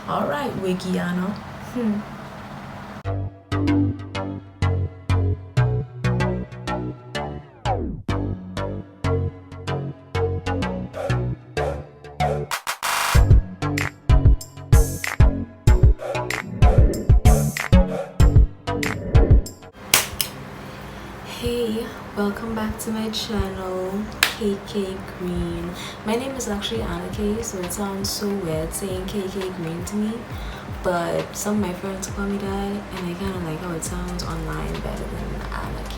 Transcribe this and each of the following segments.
All right, Wikiano. Hey, welcome back to my channel, KK Green. My name is actually Anna K, so it sounds so weird saying KK Green to me, but some of my friends call me that, and I kind of like how it sounds online better than Anna K,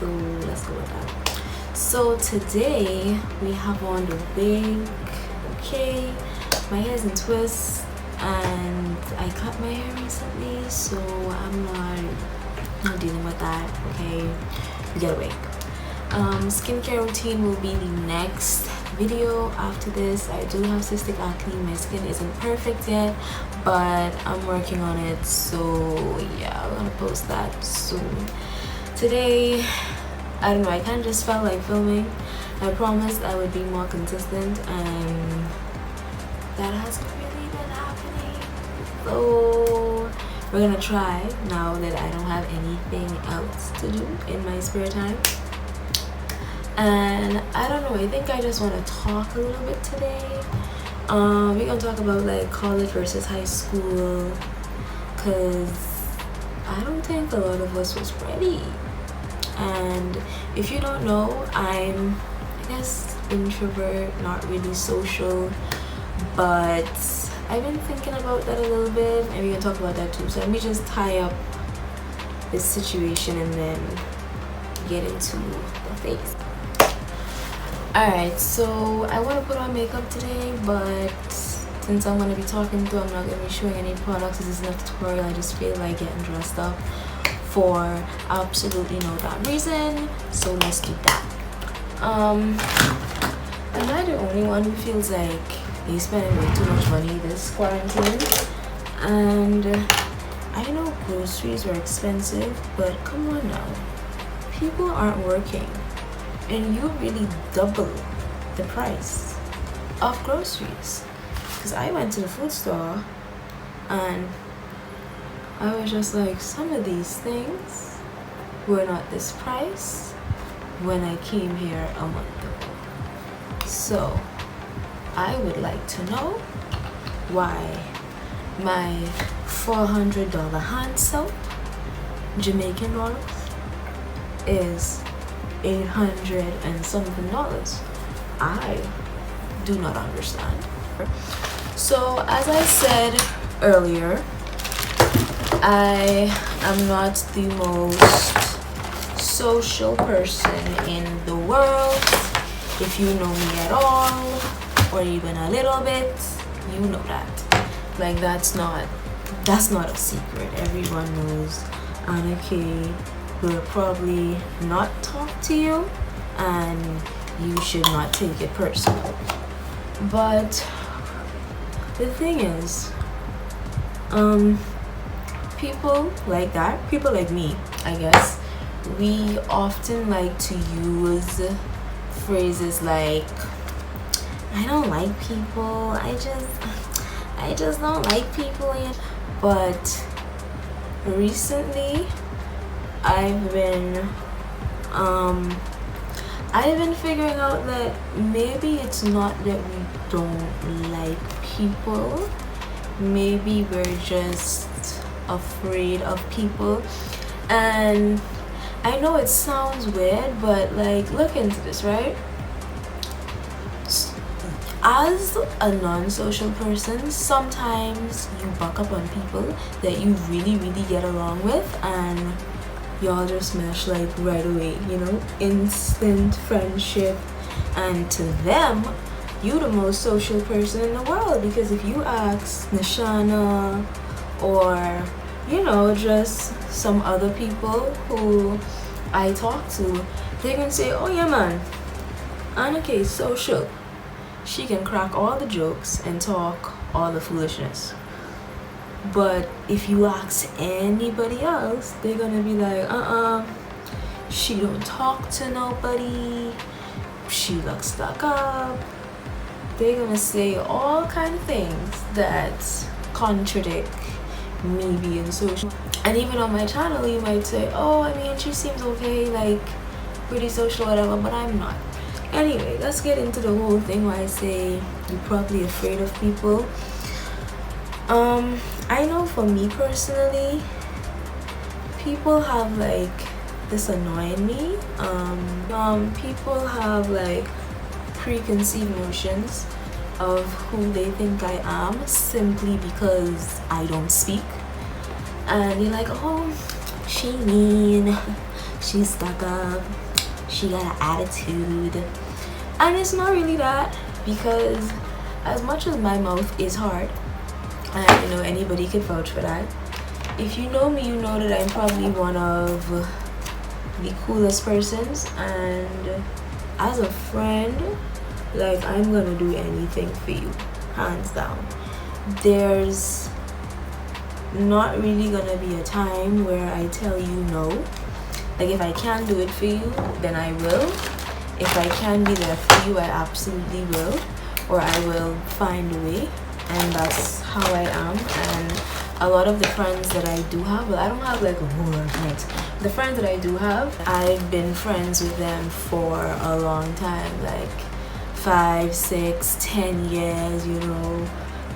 so let's go with that. So today we have on the wig. Okay, my hair's in twists, and I cut my hair recently, so I'm not dealing with that. Okay, we get a wig. Skincare routine will be the next video after this. I do have cystic acne. My skin isn't perfect yet, but I'm working on it, so yeah, I'm gonna post that soon. Today, I don't know, I kind of just felt like filming. I promised I would be more consistent, and that hasn't really been happening, so we're gonna try now that I don't have anything else to do in my spare time. And I don't know, I think I just want to talk a little bit today. We're gonna talk about like college versus high school, because I don't think a lot of us was ready. And if you don't know, I'm, I guess, introvert, not really social, but I've been thinking about that a little bit, and we can talk about that too. So let me just tie up this situation and then get into the face. Alright, so I want to put on makeup today, but since I'm going to be talking through, I'm not going to be showing any products. This isn't a tutorial. I just feel like getting dressed up for absolutely no damn reason, so let's do that. Am I the only one who feels like he's spending way too much money this quarantine? And I know groceries are expensive, but come on now, people aren't working, and you really double the price of groceries. Because I went to the food store and I was just like, some of these things were not this price when I came here a month ago. So I would like to know why my $400 hand soap, Jamaican dollars, is $800 and something dollars. I do not understand. So as I said earlier, I am not the most social person in the world. If you know me at all, or even a little bit, you know that. Like that's not a secret. Everyone knows Anna K will probably not talk to you, and you should not take it personal. But the thing is, people like that, people like me, I guess, we often like to use phrases like, I don't like people, I just don't like people. But recently I've been figuring out that maybe it's not that we don't like people, maybe we're just afraid of people. And I know it sounds weird, but like, look into this, right? As a non-social person, sometimes you buck up on people that you really get along with, and y'all just mesh like right away, you know, instant friendship. And to them, you the most social person in the world, because if you ask Nashana or, you know, just some other people who I talk to, they can say, oh yeah man, Anna K is social. She can crack all the jokes and talk all the foolishness. But if you ask anybody else, they're gonna be like, she don't talk to nobody, she looks stuck up, they're gonna say all kind of things that contradict me being social. And even on my channel, you might say, oh, I mean, she seems okay, like pretty social, whatever, but I'm not. Anyway, let's get into the whole thing where I say you're probably afraid of people. I know for me personally, people have like this annoying me. People have like preconceived notions of who they think I am simply because I don't speak. And you're like, oh, she mean, she's stuck up, she got an attitude. And it's not really that, because as much as my mouth is hard, and you know, anybody could vouch for that, if you know me, you know that I'm probably one of the coolest persons, and as a friend, like, I'm gonna do anything for you, hands down. There's not really gonna be a time where I tell you no. Like, if I can do it for you, then I will. If I can be there for you, I absolutely will, or I will find a way. And that's how I am. And a lot of the friends that I do have, well, I don't have like a whole lot of friends. The friends that I do have, I've been friends with them for a long time, like 5, 6, 10 years, you know.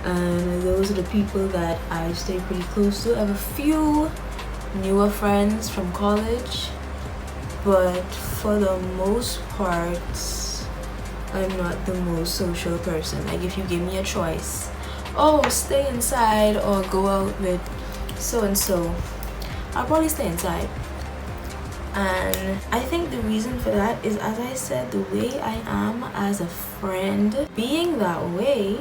And those are the people that I stay pretty close to. I have a few newer friends from college, but for the most part, I'm not the most social person. Like, if you give me a choice, oh, stay inside or go out with so and so, I'll probably stay inside. And I think the reason for that is, as I said, the way I am as a friend, being that way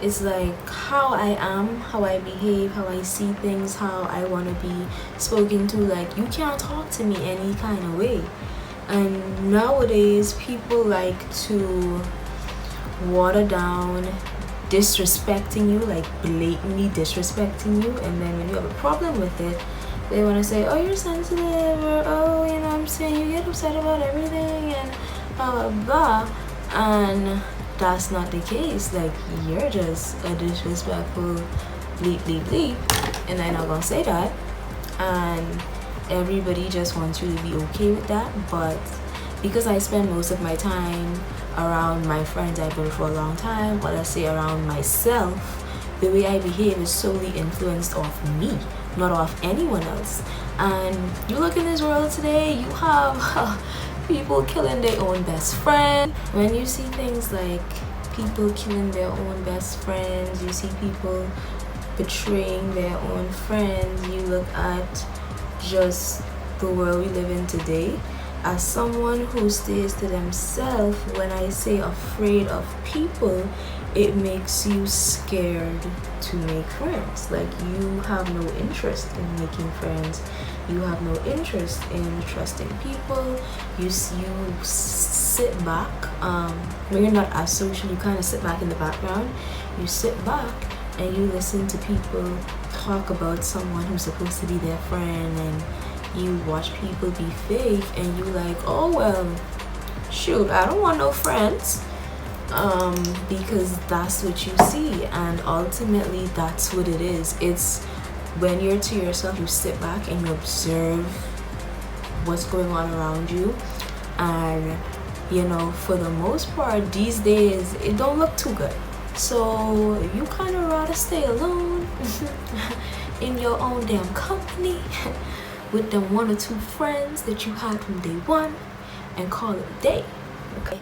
is like how I am, how I behave, how I see things, how I want to be spoken to. Like, you can't talk to me any kind of way. And nowadays people like to water down disrespecting you, like blatantly disrespecting you, and then when you have a problem with it, they want to say, oh, you're sensitive, or oh, you know what I'm saying, you get upset about everything, and blah blah blah. And that's not the case. Like, you're just a disrespectful bleep bleep bleep, and I'm not gonna say that. And everybody just wants you to be okay with that. But because I spend most of my time around my friends I've been for a long time, or let's say around myself, the way I behave is solely influenced off me, not off anyone else. And you look in this world today, you have people killing their own best friend. When you see things like people killing their own best friends, you see people betraying their own friends, you look at just the world we live in today. As someone who stays to themselves, when I say afraid of people, it makes you scared to make friends. Like, you have no interest in making friends. You have no interest in trusting people. You sit back. When you're not as social, you kind of sit back in the background. You sit back and you listen to people talk about someone who's supposed to be their friend, and you watch people be fake, and you like, oh well, shoot, I don't want no friends, because that's what you see. And ultimately that's what it is. It's when you're to yourself, you sit back and you observe what's going on around you. And you know, for the most part these days, it don't look too good. So you kind of rather stay alone in your own damn company with them 1 or 2 friends that you had from day one, and call it a day. Okay.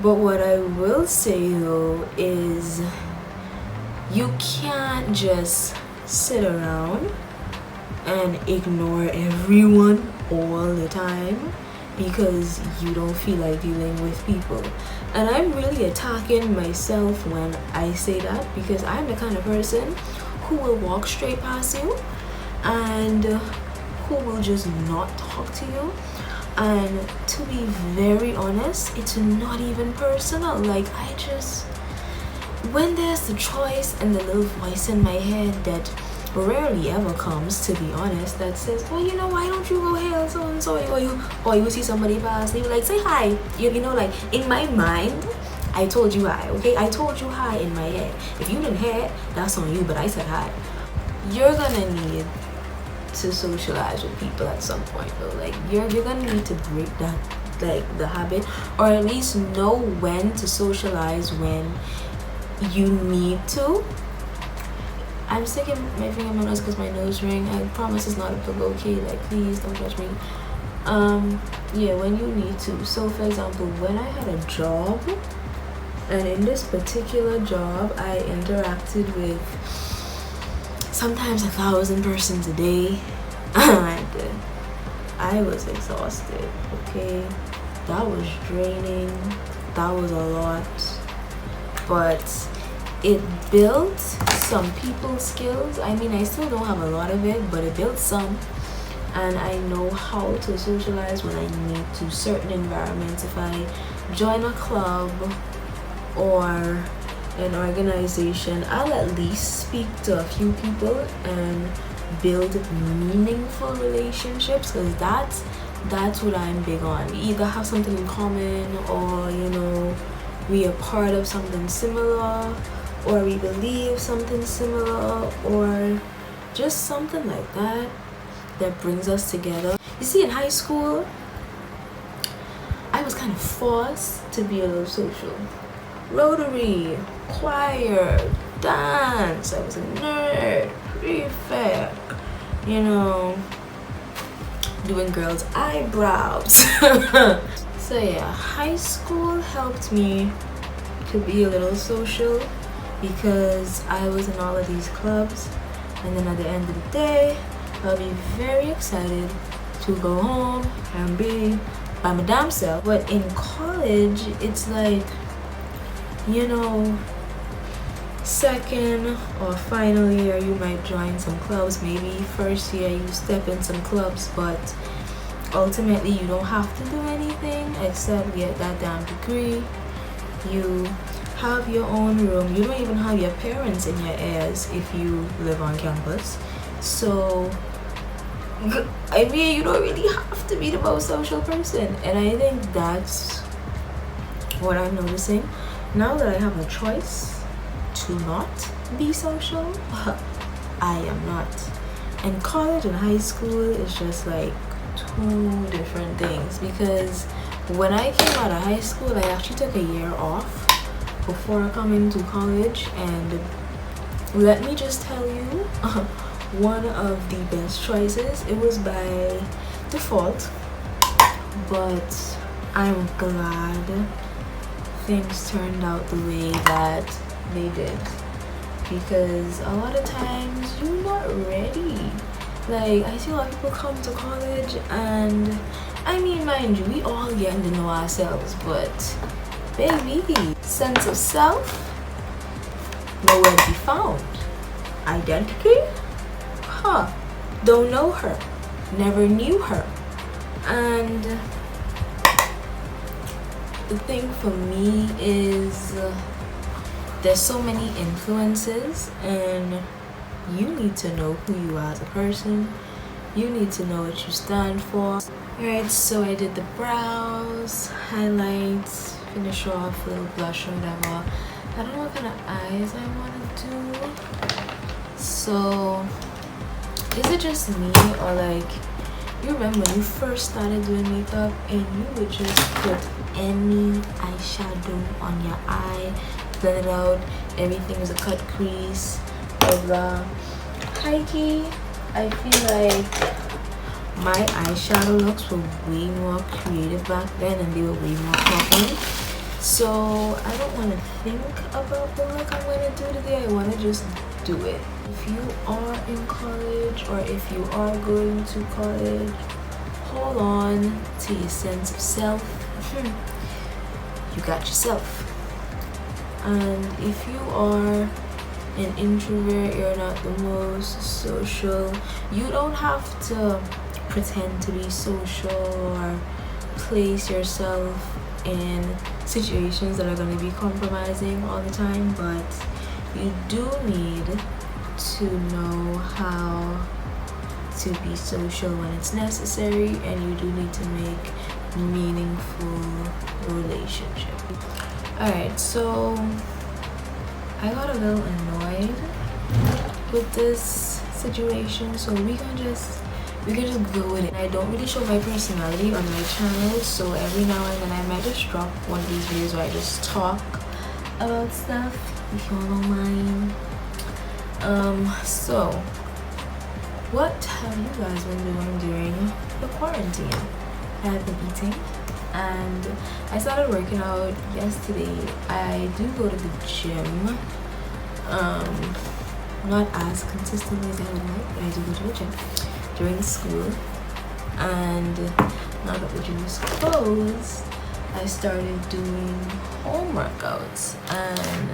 But what I will say though is, you can't just sit around and ignore everyone all the time because you don't feel like dealing with people. And I'm really attacking myself when I say that, because I'm the kind of person who will walk straight past you and who will just not talk to you. And to be very honest, it's not even personal. Like, I just, when there's the choice and the little voice in my head that rarely ever comes, to be honest, that says, well, you know, why don't you go hail so and so, or you see somebody pass, and you like, say hi, you know, like, in my mind I I told you hi, okay? I told you hi in my head. If you didn't hear it, that's on you, but I said hi. You're gonna need to socialize with people at some point though. Like you're gonna need to break that, like the habit, or at least know when to socialize when you need to. I'm sticking my finger in my nose because my nose ring. I promise it's not a bug, okay? Like please don't judge me. Yeah, when you need to. So for example, when I had a job, and in this particular job I interacted with sometimes 1,000 persons a day, and I was exhausted, okay? That was draining, that was a lot, but it built some people skills. I mean, I still don't have a lot of it, but it built some, and I know how to socialize when I need to. Certain environments, if I join a club or an organization, I'll at least speak to a few people and build meaningful relationships, because that's what I'm big on. We either have something in common, or you know, we are part of something similar, or we believe something similar, or just something like that brings us together. You see, in high school I was kind of forced to be a little social. Rotary, choir, dance, I was a nerd, prefect, you know, doing girls' eyebrows. So yeah, high school helped me to be a little social because I was in all of these clubs, and then at the end of the day I'll be very excited to go home and be by my damn self. But in college it's like, you know, second or final year you might join some clubs, maybe first year you step in some clubs, but ultimately you don't have to do anything except get that damn degree. You have your own room. You don't even have your parents in your ears if you live on campus. So I mean, you don't really have to be the most social person, and I think that's what I'm noticing now that I have a choice to not be social. I am not. And college and high school is just like two different things, because when I came out of high school I actually took a year off before coming to college, and let me just tell you, one of the best choices. It was by default, but I'm glad things turned out the way that they did, because a lot of times you're not ready. Like, I see a lot of people come to college, and I mean, mind you, we all getting to know ourselves, but baby, sense of self nowhere to be found. Identity, don't know her, never knew her. And the thing for me is there's so many influences, and you need to know who you are as a person. You need to know what you stand for. Alright, so I did the brows, highlights, finish off, a little blush or whatever. I don't know what kind of eyes I want to do. So is it just me, or like, you remember when you first started doing makeup and you would just put any eyeshadow on your eye, blend it out, everything was a cut crease, blah blah. Hikey, I feel like my eyeshadow looks were way more creative back then, and they were way more popping. So I don't want to think about the look I'm going to do today. I want to just do it. If you are in college, or if you are going to college, hold on to your sense of self. You got yourself. And if you are an introvert, you're not the most social, you don't have to pretend to be social or place yourself in situations that are going to be compromising all the time, but you do need to know how to be social when it's necessary, and you do need to make meaningful relationships. Alright, so I got a little annoyed with this situation, so we can just go with it. I don't really show my personality on my channel, so every now and then I might just drop one of these videos where I just talk about stuff, if you all don't mind. So what have you guys been doing during the quarantine? I've been eating, and I started working out yesterday. I do go to the gym, not as consistently as I would like, but I do go to the gym during school. And now that the gym is closed, I started doing home workouts. And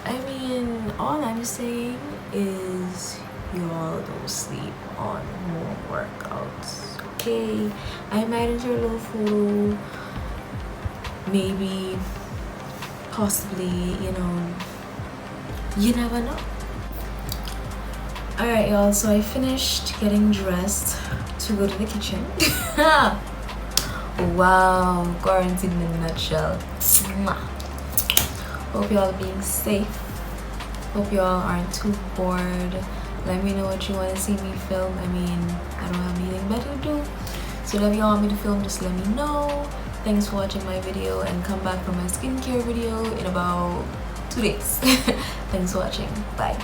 I mean, all I'm saying is y'all don't sleep on home workouts, okay? I might insert a little photo, maybe, possibly, you know, you never know. Alright, y'all, so I finished getting dressed to go to the kitchen. Wow, quarantine in a nutshell. Hope y'all are being safe. Hope y'all aren't too bored. Let me know what you want to see me film. I mean, I don't have anything better to do, so whatever y'all want me to film, just let me know. Thanks for watching my video, and come back for my skincare video in about 2 days. Thanks for watching. Bye.